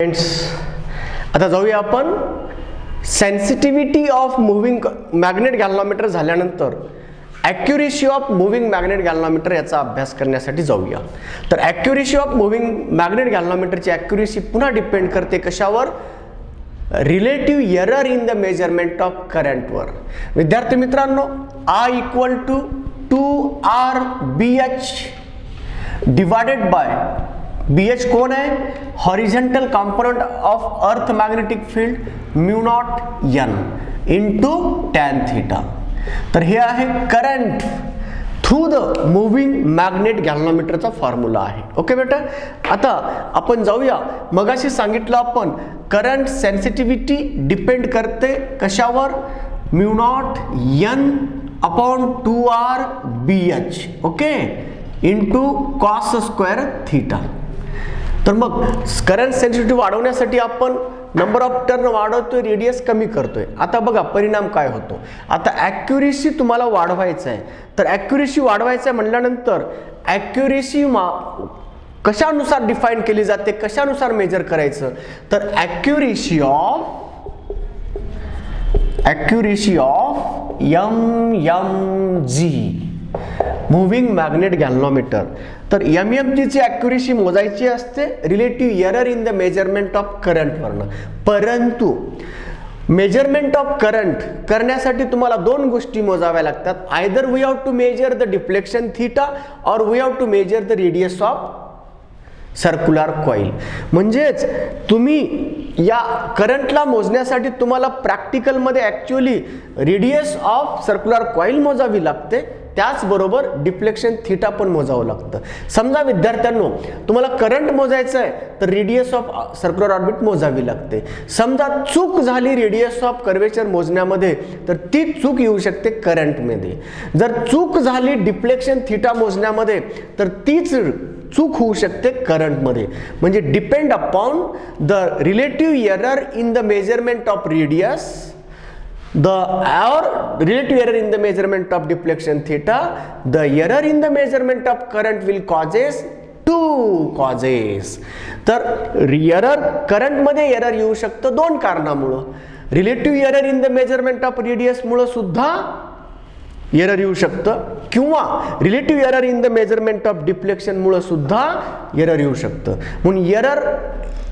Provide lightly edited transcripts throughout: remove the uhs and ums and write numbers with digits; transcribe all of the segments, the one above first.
Friends, आता जाऊया आपण sensitivity of moving magnet galvanometer झाल्यानंतर accuracy of moving magnet galvanometer याचा अभ्यास करण्यासाठी जाऊया. तर ॲक्युरेसी ऑफ मुव्हिंग मॅग्नेट गॅल्व्हनोमीटरची ॲक्युरेसी पुन्हा डिपेंड करते कशावर? Relative error in the measurement of करंटवर. विद्यार्थी मित्रांनो, I equal to 2RBH divided by BH कोण आहे? Horizontal component of earth magnetic field mu not N into tan theta. तर हे आहे current through the moving magnet गॅल्व्हनोमीटरचा फॉर्म्युला आहे. ओके बेटा, आता आपण जाऊया. मगाशी सांगितलं आपण करंट सेन्सिटिव्हिटी डिपेंड करते कशावर? Mu naught N upon 2RBH okay into cos square theta. तर मग करंट सेन्सिटिव्हिटी वाढवण्यासाठी आपण नंबर ऑफ टर्न वाढवतोय, रेडियस कमी करतोय. आता बघा परिणाम काय होतो. आता ॲक्युरेसी तुम्हाला वाढवायचं आहे, तर ॲक्युरेसी वाढवायचं आहे म्हटल्यानंतर ॲक्युरेसी कशानुसार डिफाईन केली जाते, कशानुसार मेजर करायचं? तर accuracy of MMG moving magnet galvanometer. तर MMG ची ॲक्युरेसी मोजायची असते relative error in the measurement of current वरनं. परंतु मेजरमेंट ऑफ करंट करण्यासाठी तुम्हाला दोन गोष्टी मोजाव्या लागतात. Either we have to measure the deflection theta or we have to measure the radius of circular coil. म्हणजेच तुम्ही या करंटला मोजण्यासाठी तुम्हाला प्रॅक्टिकलमध्ये actually radius of circular coil मोजावी लागते, त्याचबरोबर डिफ्लेक्शन थीटा पण मोजावं लागतं. समजा विद्यार्थ्यांनो तुम्हाला करंट मोजायचं आहे तर रेडियस ऑफ सर्क्युलर ऑर्बिट मोजावी लागते. समजा चूक झाली रेडियस ऑफ कर्वेचर मोजण्यामध्ये तर ती चूक येऊ शकते करंटमध्ये. जर चूक झाली डिफ्लेक्शन थीटा मोजण्यामध्ये तर तीच चूक होऊ शकते करंटमध्ये. म्हणजे depend upon the relative error in the measurement of radius relative error in the measurement of deflection theta, the error in the measurement of current will causes two causes. तर error current मध्ये error येऊ शकतं दोन कारणामुळे. Relative error in the measurement of radius मुळे सुद्धा error येऊ शकतं, किंवा relative error in the measurement of deflection मुळे सुद्धा एरर येऊ शकतं. म्हणून एरर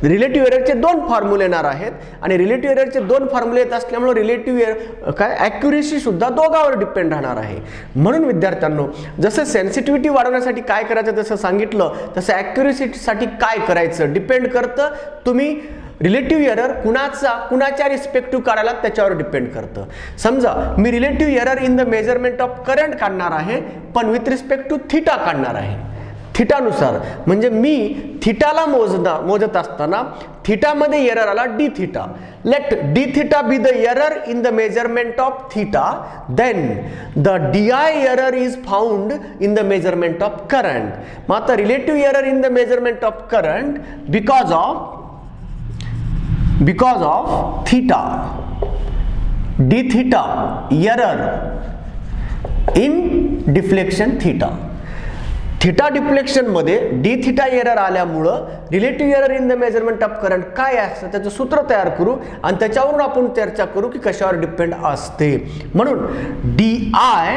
रिलेटिव्ह एररचे दोन फॉर्म्युले येणार आहेत आणि रिलेटिव्ह एररचे दोन फॉर्म्युले येत असल्यामुळे रिलेटिव्ह एरर काय ॲक्युरेसी सुद्धा दोघांवर डिपेंड राहणार आहे. म्हणून विद्यार्थ्यांनो जसं सेन्सिटिव्हिटी वाढवण्यासाठी काय करायचं तसं सांगितलं, तसं ॲक्युरेसीसाठी काय करायचं डिपेंड करतं. तुम्ही रिलेटिव्ह एरर कुणाच्या रिस्पेक्टिव्ह काढायला त्याच्यावर डिपेंड करतं. समजा मी relative error in the measurement of current काढणार आहे पण विथ रिस्पेक्ट टू थीटा काढणार आहे. थीटानुसार म्हणजे मी थीटाला मोजत असताना थीटामध्ये एरर आला D theta. Let D theta be the error in the measurement of theta, then the DI error is found in the measurement of current. मग आता relative error in the measurement of current because of theta, D theta error in deflection theta. Theta deflection मध्ये D theta error आल्यामुळं relative error in the measurement of current काय असतं त्याचं सूत्र तयार करू आणि त्याच्यावरून आपण चर्चा करू की कशावर डिपेंड असते. म्हणून DI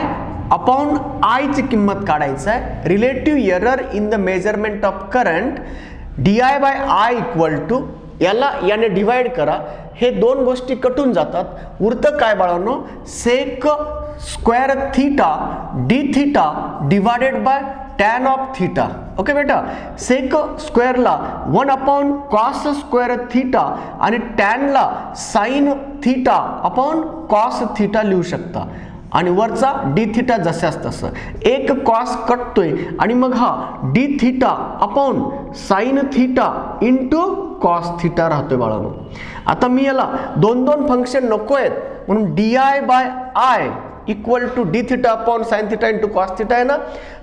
अपॉन I ची किंमत काढायचं आहे. Relative error in the measurement of current DI by I equal to याला याने डिवाइड करा. हे दोन गोष्टी कटून जातात, उरतं काय बाळांनो? Sec square theta D theta divided by tan of theta. Okay बेटा, सेक स्क्वेअरला 1 अपॉन कॉस स्क्वेअर थीटा आणि टॅनला sine theta upon cos theta लिहू शकता. आणि वरचा डी थीटा जशास तसं एक कॉस कटतोय आणि मग हा D theta upon sine theta into cos theta राहतोय बाळांनो. आता मी याला दोन दोन फंक्शन नको आहेत म्हणून DI by I equal to D theta upon sine theta into cos theta आहे ना,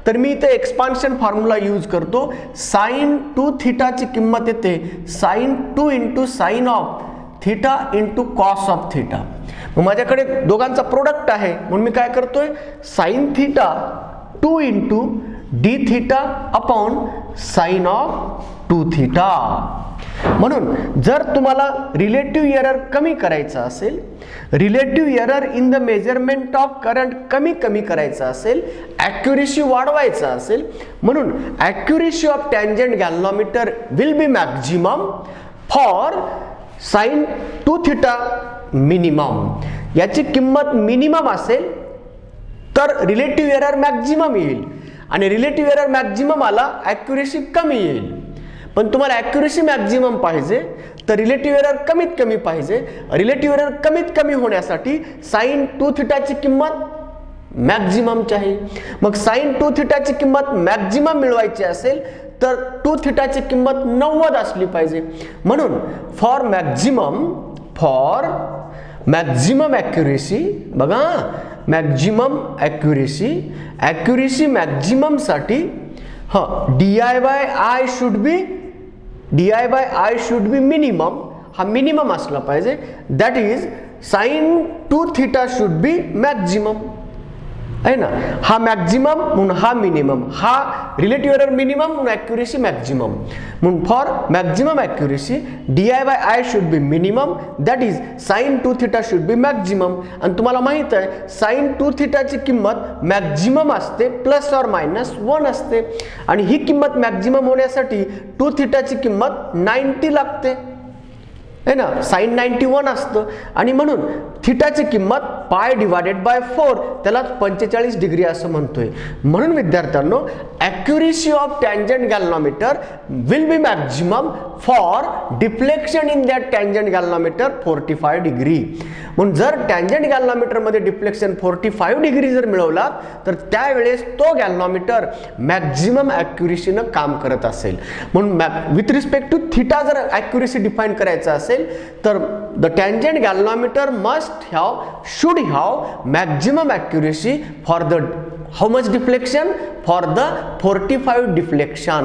तर मी इथे एक्सपान्शन फॉर्म्युला यूज करतो. साइन 2 थीटाची किंमत येते sine 2 into sine of theta into cos of theta. मग माझ्याकडे दोघांचा प्रोडक्ट आहे म्हणून मी काय करतोय sine theta 2 into D theta upon sine of 2 theta. म्हणून जर तुम्हाला रिलेटिव्ह एरर कमी करायचा असेल, relative error in the measurement of current कमी करायचा असेल, ॲक्युरेसी वाढवायचा असेल, म्हणून accuracy of tangent galvanometer will be maximum for sine 2 theta minimum. याची किंमत मिनिमम असेल तर रिलेटिव्ह एरर मॅक्झिमम येईल, आणि रिलेटिव्ह एरर मॅक्झिमम आला ॲक्युरेसी कमी येईल. पण तुम्हाला ॲक्युरेसी मॅक्झिमम पाहिजे तर रिलेटिव्ह एरर कमीत कमी पाहिजे. रिलेटिव्ह एरर कमीत कमी होण्यासाठी साइन 2 थीटाची किंमत मॅक्झिममची आहे. मग साइन 2 थीटाची किंमत मॅक्झिमम मिळवायची असेल तर 2 थीटाची किंमत 90 असली पाहिजे. म्हणून फॉर मॅक्झिमम ॲक्युरेसी, बघा मॅक्झिमम ॲक्युरेसी मॅक्झिममसाठी DI/I शुड बी मिनिमम, हा मिनिमम असला पाहिजे. That is sine 2 theta should be maximum, आहे ना. हा मॅक्झिमम म्हणून हा मिनिमम, हा रिलेटिव्ह एरर मिनिमम म्हणून ॲक्युरेसी मॅक्झिमम. म्हणून for maximum accuracy DI/I should be minimum, that is sine 2 theta should be maximum. आणि तुम्हाला माहित आहे साइन 2 थीटाची किंमत मॅक्झिमम असते ±1 असते, आणि ही किंमत मॅक्झिमम होण्यासाठी 2 थीटाची किंमत 90 लागते, है ना. साइन 91 असतं, आणि म्हणून थीटाची किंमत π/4, त्याला 45 डिग्री असं म्हणतोय. म्हणून विद्यार्थ्यांनो accuracy of tangent galvanometer will be maximum for deflection in that tangent galvanometer 45 degree. म्हणून जर टँजंट गॅल्व्हनोमीटर मध्ये डिफ्लेक्शन 45 डिग्री जर मिळवला तर त्यावेळेस तो गॅल्व्हनोमीटर मॅक्झिमम ॲक्युरेसीनं काम करत असेल. म्हणून विथ रिस्पेक्ट टू थीटा जर ॲक्युरेसी डिफाईन करायचं असेल तर the tangent galvanometer should have maximum accuracy for the how much deflection, for the 45 deflection.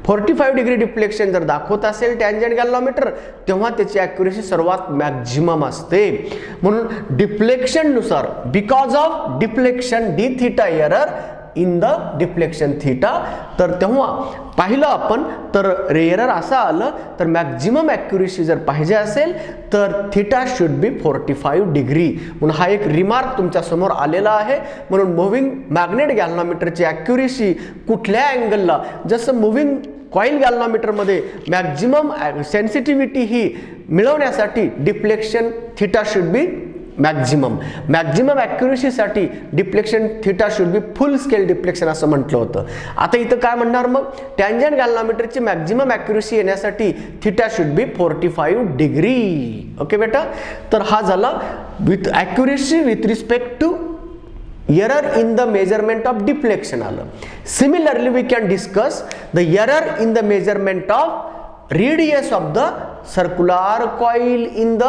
45 degree deflection जर दाखवत असेल टँजंट गॅल्व्हनोमीटर तेव्हा त्याची ॲक्युरेसी सर्वात मॅक्झिमम असते. म्हणून डिफ्लेक्शन नुसार, because of deflection d theta error in the deflection theta, तर तेव्हा पाहिलं आपण तर एरर असं आलं तर मॅक्झिमम ॲक्युरेसी जर पाहिजे असेल तर थीटा शुड बी 45 डिग्री. म्हणून हा एक रिमार्क तुमच्या समोर आलेला आहे. म्हणून मुव्हिंग मॅग्नेट गॅल्व्हनोमीटरची ॲक्युरेसी कुठल्या अँगलला, जसं मुव्हिंग कॉईल गॅल्व्हनोमीटरमध्ये मॅक्झिमम सेन्सिटिव्हिटी ही मिळवण्यासाठी deflection theta should be maximum ॲक्युरेसीसाठी deflection theta should be full scale deflection असं म्हटलं होतं. आता इथं काय म्हणणार, मग टँजंट गॅल्व्हनोमीटरची मॅक्झिमम ॲक्युरेसी येण्यासाठी theta should be 45 degree. Okay बेटा, तर हा झाला with accuracy with respect to error in the measurement of deflection आलं. Similarly we can discuss the error in the measurement of radius of the circular coil in the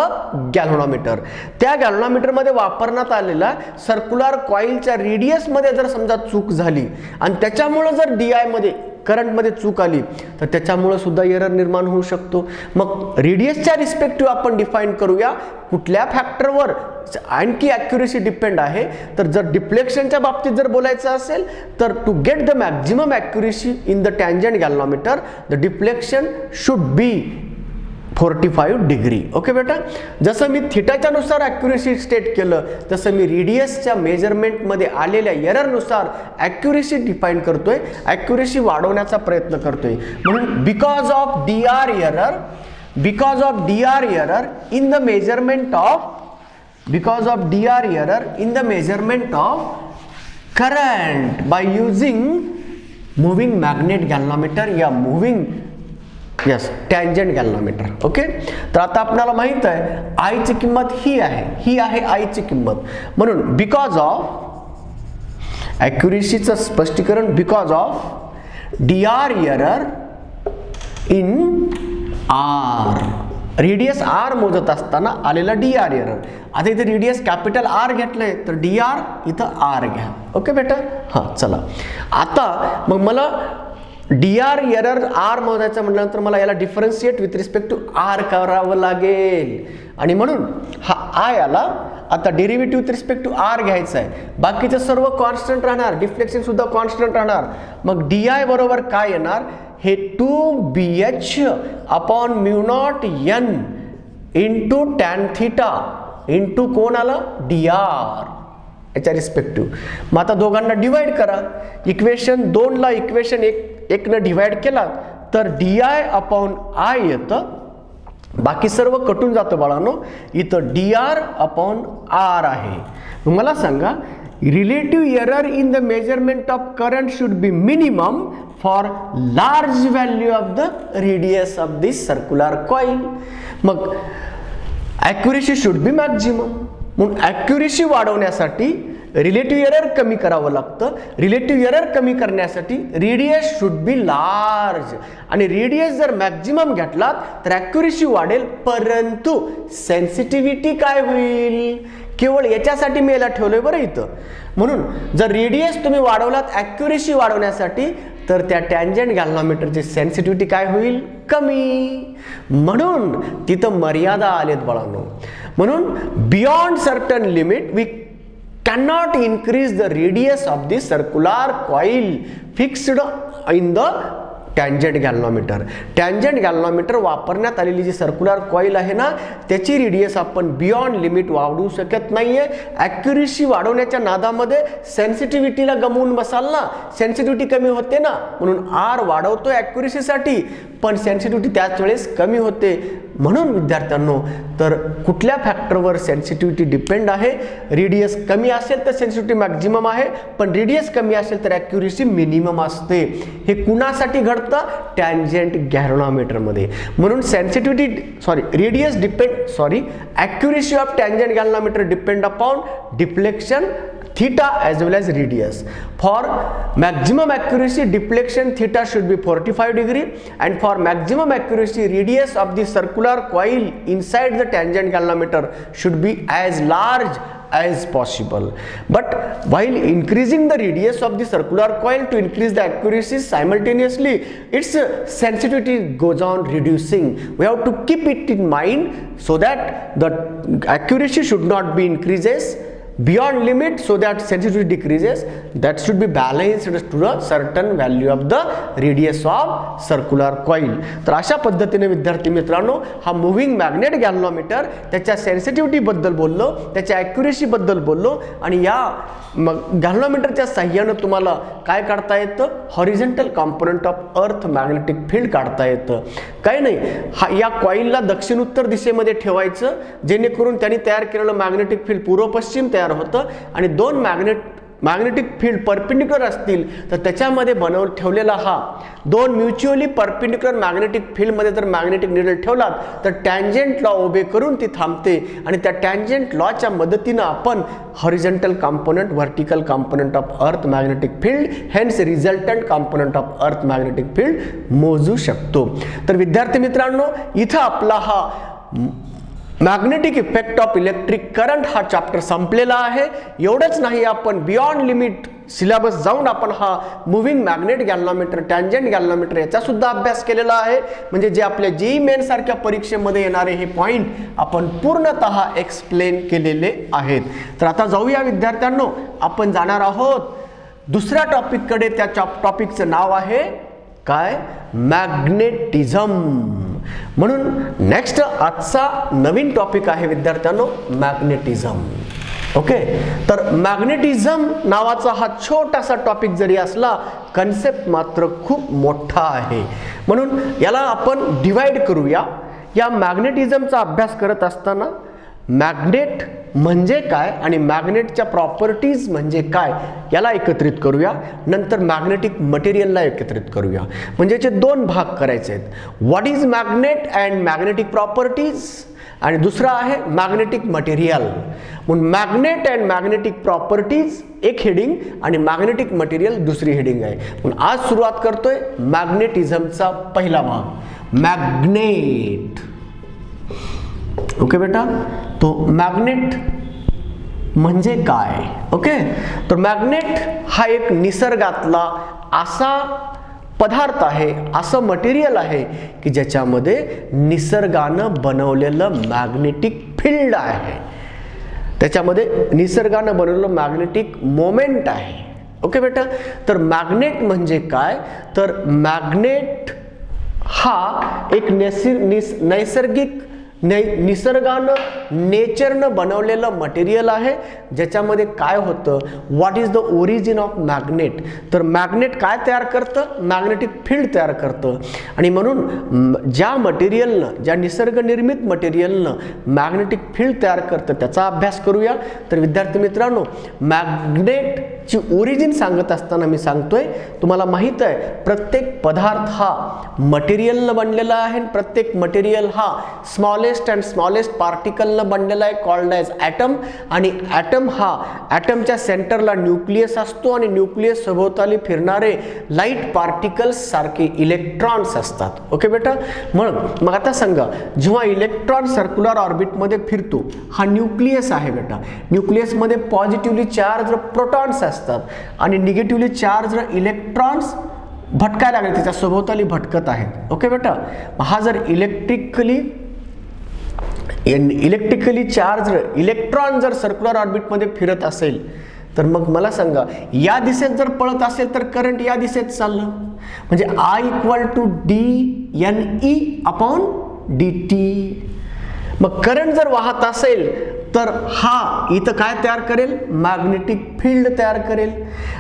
galvanometer. त्या galvanometer मध्ये वापरण्यात आलेला circular कॉईलच्या radius मध्ये जर समजा चूक झाली आणि त्याच्यामुळे जर DI मध्ये करंट मध्ये चूक आली तर त्याच्यामुळे सुद्धा एरर निर्माण होऊ शकतो. मग रेडियसच्या रिस्पेक्टिव्ह आपण डिफाईन करूया कुठल्या फॅक्टरवर आणखी ॲक्युरेसी डिपेंड आहे. तर जर डिफ्लेक्शनच्या बाबतीत जर बोलायचं असेल तर to get the maximum accuracy in the tangent galvanometer the deflection should be 45 degree. Okay बेटा, जसं मी थीटाच्या नुसार ॲक्युरेसी स्टेट केलं तसं मी रेडियसच्या मेजरमेंटमध्ये आलेल्या एररनुसार ॲक्युरेसी डिफाईन करतोय, ॲक्युरेसी वाढवण्याचा प्रयत्न करतोय. म्हणून because of DR error in the measurement of current by using moving magnet galvanometer या मूव्हिंग टँजंट गॅल्व्हनोमीटर. ओके, तर आता आपल्याला माहित आहे I ची किंमत ही आहे I ची किंमत. म्हणून बिकॉज ऑफ ॲक्युरेसीचं स्पष्टीकरण, because of DR error in R, radius R मोजत असताना आलेला DR एरर. आता इथे रेडियस कॅपिटल R घेतलंय तर DR इथं R घ्या. ओके बेटा, हां चला. आता मग मला DR एरर R मोजायचं म्हटल्यानंतर मला याला differentiate with respect to R करावं लागेल, आणि म्हणून हा I आला. आता derivative with respect to R घ्यायचा आहे. बाकीचं सर्व कॉन्स्टंट राहणार, डिफ्लेक्शन सुद्धा कॉन्स्टंट राहणार. मग DI बरोबर काय येणार, हे 2BH upon mu not n into tan theta into कोण आला dr याच्या रिस्पेक्टिव्ह. मग आता दोघांना डिवाइड करा. इक्वेशन 2 ला इक्वेशन 1 न डिवाइड केला तर डी अपॉन आय येतं. बाकी सर्व कटून जातं बाळांनो. इथं dr अपॉन r आहे. मला सांगा relative error in the measurement of current should be minimum for large value of the radius of this circular coil. मग ॲक्युरेसी शुड बी मॅक्झिमम. म्हणून ॲक्युरेसी वाढवण्यासाठी रिलेटिव्ह एरर कमी करावं लागतं. रिलेटिव्ह एरर कमी करण्यासाठी रेडियस शुड बी लार्ज. आणि radius जर मॅक्झिमम घेतलात तर ॲक्युरेसी वाढेल, परंतु सेन्सिटिव्हिटी काय होईल. केवळ याच्यासाठी मी याला ठेवलंय बरं इथं. म्हणून जर रेडियस तुम्ही वाढवलात ॲक्युरेसी वाढवण्यासाठी तर त्या टॅन्जंट गॅल्व्हनोमीटरची सेन्सिटिव्हिटी काय होईल, कमी. म्हणून तिथं मर्यादा आलेत बाळांनो. म्हणून beyond certain limit we cannot increase the radius of the circular coil fixed in the tangent galvanometer. Tangent galvanometer वापरण्यात आलेली जी सर्क्युलर कॉईल आहे ना त्याची रेडियस आपण बियॉन्ड लिमिट वाढवू शकत नाहीये. ॲक्युरेसी वाढवण्याच्या नादामध्ये सेन्सिटिव्हिटीला गमवून बसाल ना, सेन्सिटिव्हिटी कमी होते ना. म्हणून आर वाढवतो ॲक्युरेसीसाठी, पण सेन्सिटिव्हिटी त्याच वेळेस कमी होते. म्हणून विद्यार्थ्यांनो तर कुठल्या फॅक्टरवर सेन्सिटिव्हिटी डिपेंड आहे. रेडियस कमी असेल तर सेन्सिटिव्हिटी मॅक्झिमम आहे, पण रेडियस कमी असेल तर ॲक्युरेसी मिनिमम असते. हे कुणासाठी घडतं, टॅन्जंट गॅल्व्हनोमीटर मध्ये. म्हणून radius depend accuracy of tangent galvanometer depend upon deflection theta as well as radius. For maximum accuracy deflection theta should be 45 degree and for maximum accuracy radius of the circular coil inside the tangent galvanometer should be as large as possible. But while increasing the radius of the circular coil to increase the accuracy simultaneously, its sensitivity goes on reducing. We have to keep it in mind so that the accuracy should not be increases beyond limit so that sensitivity decreases. That should be balanced to a certain value of the radius of circular coil. तर अशा पद्धतीने विद्यार्थी मित्रांनो हा moving magnet galvanometer त्याच्या sensitivity बद्दल बोललो, त्याच्या ॲक्युरेसी बद्दल बोललो आणि या गॅल्व्हनोमीटरच्या साहाय्याने तुम्हाला काय काढता येतं, horizontal component of earth magnetic field काढता येतं. काही नाही, या कॉइलला दक्षिण उत्तर दिशेमध्ये ठेवायचं जेणेकरून त्यांनी तयार केलेलं मॅग्नेटिक फील्ड पूर्व पश्चिम तयार होतं आणि दोन मॅग्नेटिक फील्ड परपेंडिक्युलर असतील तर त्याच्यामध्ये ठेवलेला हा दोन म्युच्युअली परपेंडिक्युलर मॅग्नेटिक फील्डमध्ये जर मॅग्नेटिक निडल ठेवलात तर टॅन्जंट लॉ उभे करून ती थांबते आणि त्या टॅन्जंट लॉच्या मदतीनं आपण horizontal component, vertical component of earth magnetic field, hence resultant component of earth magnetic field मोजू शकतो. तर विद्यार्थी मित्रांनो इथं आपला हा magnetic effect of electric current हा चॅप्टर संपलेला आहे. एवढंच नाही, आपण बियॉन्ड लिमिट सिलेबस जाऊन आपण हा moving magnet galvanometer, tangent galvanometer याचा सुद्धा अभ्यास केलेला आहे. म्हणजे जे आपल्या जेईई मेन सारख्या परीक्षेमध्ये येणारे हे पॉइंट आपण पूर्णतः एक्सप्लेन केलेले आहेत. तर आता जाऊया विद्यार्थ्यांनो, आपण जाणार आहोत दुसऱ्या टॉपिककडे. त्या टॉपिकचं नाव आहे काय, मॅग्नेटिझम. म्हणून नेक्स्ट आजचा नवीन टॉपिक आहे विद्यार्थ्यांनो मॅग्नेटिझम. ओके, तर मॅग्नेटिझम नावाचा हा छोटासा टॉपिक जरी असला कन्सेप्ट मात्र खूप मोठा आहे. म्हणून याला आपण डिवाइड करूया. या मॅग्नेटिझमचा अभ्यास करत असताना मॅग्नेट म्हणजे काय आणि मॅग्नेटच्या प्रॉपर्टीज म्हणजे काय याला एकत्रित करूया. नंतर मॅग्नेटिक मटेरियलला एकत्रित करूया. म्हणजे याचे दोन भाग करायचे आहेत, what is magnet and magnetic properties, आणि दुसरा आहे मॅग्नेटिक मटेरियल. म्हणून मॅग्नेट अँड मॅग्नेटिक प्रॉपर्टीज एक हेडिंग आणि मॅग्नेटिक मटेरियल दुसरी हेडिंग आहे. म्हणून आज सुरुवात करतोय मॅग्नेटिझमचा पहिला भाग, मॅग्नेट. ओके बेटा, तो मॅग्नेट म्हणजे काय. ओके, तर मॅग्नेट हा एक निसर्गातला असा पदार्थ आहे, असं मटेरियल आहे की ज्याच्यामध्ये निसर्गानं बनवलेलं मॅग्नेटिक फील्ड आहे, त्याच्यामध्ये निसर्गानं बनवलेलं मॅग्नेटिक मोमेंट आहे. ओके बेटा, तर मॅग्नेट म्हणजे काय, तर मॅग्नेट हा एक नैसर्गिक निसर्गानं नेचरनं बनवलेलं मटेरियल आहे, ज्याच्यामध्ये काय होतं, what is the origin of magnet, तर मॅग्नेट काय तयार करतं, मॅग्नेटिक फील्ड तयार करतं. आणि म्हणून ज्या मटेरियलनं, ज्या निसर्गनिर्मित मटेरियलनं मॅग्नेटिक फील्ड तयार करतं त्याचा अभ्यास करूया. तर विद्यार्थी मित्रांनो, मॅग्नेटची ओरिजिन सांगत असताना मी सांगतोय, तुम्हाला माहित आहे प्रत्येक पदार्थ हा मटेरियलनं बनलेला आहे, प्रत्येक मटेरियल हा स्मॉलेस्ट पार्टिकलनं बनलेला आहे, कॉल्ड ॲज ॲटम. आणि ॲटम हा ॲटमच्या सेंटरला न्यूक्लियस असतो आणि न्यूक्लियस सभोवताली फिरणारे लाईट पार्टिकल्स सारखे इलेक्ट्रॉन्स असतात. ओके बेटा, मग आता सांगा, जेव्हा इलेक्ट्रॉन सर्क्युलर ऑर्बिटमध्ये फिरतो, हा न्यूक्लियस आहे बेटा, न्यूक्लियसमध्ये पॉझिटिव्हली चार्ज प्रोटॉन्स असतात आणि निगेटिव्हली चार्ज इलेक्ट्रॉन्स भटकायला लागले, त्याच्या सभोवताली भटकत आहेत. ओके बेटा, हा जर इलेक्ट्रिकली चार्ज इलेक्ट्रॉन जर सर्क्युलर ऑर्बिटमध्ये फिरत असेल, तर मग मला सांगा, या दिशेत जर पळत असेल तर करंट या दिशेत चाललं, म्हणजे I = dNE/dt. मग करंट जर वाहत असेल तर हा इथं काय तयार करेल, मॅग्नेटिक फील्ड तयार करेल.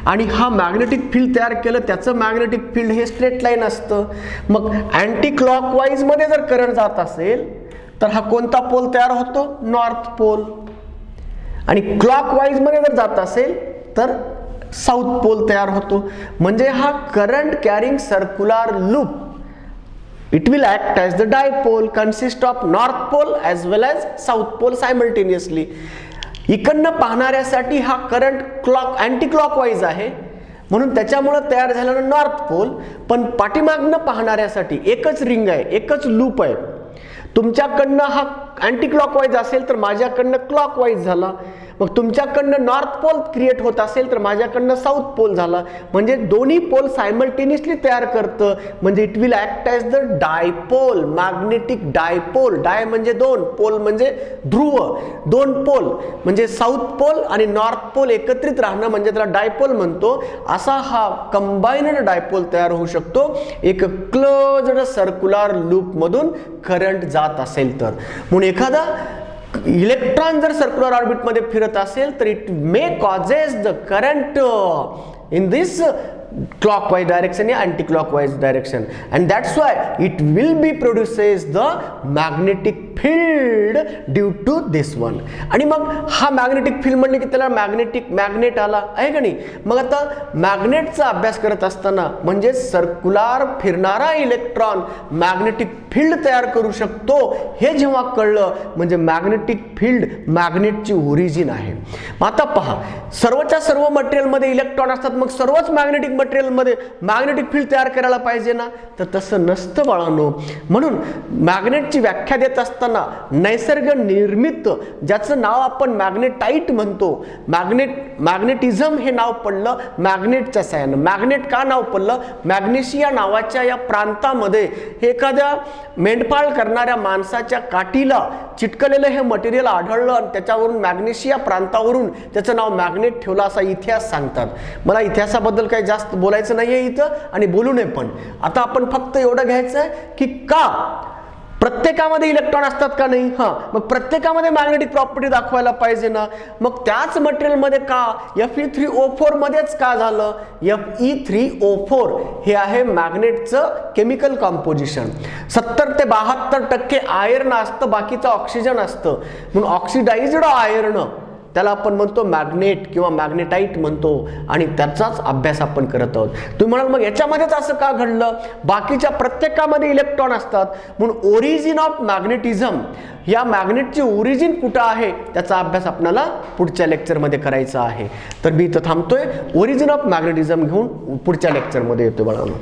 आणि हा मॅग्नेटिक फील्ड तयार केलं, त्याचं मॅग्नेटिक फील्ड हे स्ट्रेट लाईन असतं. मग अँटी क्लॉकवाईज मध्ये जर करंट जात असेल तर हा कोणता पोल तयार होतो, नॉर्थ पोल. आणि क्लॉकवाईज मध्ये जर जात असेल तर साऊथ पोल तयार होतो. म्हणजे हा current carrying circular loop, it will act as the dipole, consist of north pole as well as south pole simultaneously. इकडनं पाहणाऱ्यासाठी हा करंट अँटी क्लॉकवाईज आहे, म्हणून त्याच्यामुळे तयार झालेलं नॉर्थ पोल. पण पाठीमागनं पाहणाऱ्यासाठी एकच रिंग आहे, एकच लूप आहे. तुमच्याकडनं हा अँटी क्लॉकवाईज असेल तर माझ्याकडनं क्लॉकवाईज झाला. मग तुमच्याकडनं नॉर्थ पोल क्रिएट होत असेल तर माझ्याकडनं साऊथ पोल झाला. म्हणजे दोन्ही पोल सायमल्टेनियसली तयार करतं. म्हणजे it will act as the dipole, magnetic dipole. Di म्हणजे दोन, पोल म्हणजे ध्रुव. दोन पोल म्हणजे साऊथ पोल आणि नॉर्थ पोल एकत्रित राहणं म्हणजे त्याला डायपोल म्हणतो. असा हा कंबाइनड डायपोल तयार होऊ शकतो एक क्लोज्ड सर्क्युलर लूप मधून करंट जात असेल तर. म्हणून एखादा इलेक्ट्रॉन जर सर्क्युलर ऑर्बिट मध्ये फिरत असेल तर it may causes the current in this clockwise direction या anti clockwise direction, and that's why it will be produces the magnetic field due to this one. आणि मग हा मॅग्नेटिक फील्ड म्हणले की त्याला मॅग्नेट आला आहे का नाही. मग आता मॅग्नेटचा अभ्यास करत असताना म्हणजे सर्क्युलर फिरणारा इलेक्ट्रॉन मॅग्नेटिक फील्ड तयार करू शकतो हे जेव्हा कळलं म्हणजे मॅग्नेटिक फील्ड मॅग्नेटची ओरिजिन आहे. आता पहा, सर्वच्या सर्व मटेरियल मध्ये इलेक्ट्रॉन असतात, मग सर्वच मॅग्नेटिक मटेरियल मध्ये मॅग्नेटिक फील्ड तयार करायला पाहिजे ना, तर तसं नसतं बाळांनो. म्हणून मॅग्नेटची व्याख्या देत असताना नैसर्ग निर्मित, ज्याचं नाव आपण मॅग्नेटाइट म्हणतो, मॅग्नेटिझम हे नाव पडलं मॅग्नेटच्या साहाय्यानं. मॅग्नेट का नाव पडलं, मॅग्नेशिया नावाच्या या प्रांतामध्ये एखाद्या मेंढपाळ करणाऱ्या माणसाच्या काठीला चिटकलेलं हे मटेरियल आढळलं आणि त्याच्यावरून मॅग्नेशिया प्रांतावरून त्याचं नाव मॅग्नेट ठेवलं असा इतिहास सांगतात. मला इतिहासाबद्दल काही जास्त बोलायचं नाहीये इथं आणि बोलू नये, पण आता आपण फक्त एवढं घ्यायचं आहे की का प्रत्येकामध्ये इलेक्ट्रॉन असतात का नाही. मग प्रत्येकामध्ये मॅग्नेटिक प्रॉपर्टी दाखवायला पाहिजे ना. मग त्याच मटेरियल मध्ये का Fe3O4 मध्येच का झालं. Fe3O4 हे आहे मॅग्नेटचं केमिकल कॉम्पोजिशन. 70 ते 72% आयर्न असतं, बाकीचं ऑक्सिजन असतं. म्हणून ऑक्सिडाइज्ड आयर्न त्याला आपण म्हणतो मॅग्नेट किंवा मॅग्नेटाइट म्हणतो आणि त्याचाच अभ्यास आपण करत आहोत. तुम्ही म्हणाल मग याच्यामध्येच असं का घडलं, बाकीच्या प्रत्येकामध्ये इलेक्ट्रॉन असतात. म्हणून ओरिजिन ऑफ मॅग्नेटिझम, या मॅग्नेटची ओरिजिन कुठं आहे त्याचा अभ्यास आपल्याला पुढच्या लेक्चरमध्ये करायचा आहे. तर मी इथं थांबतोय. ओरिजिन ऑफ मॅग्नेटिझम घेऊन पुढच्या लेक्चरमध्ये येतोय बाळांनो.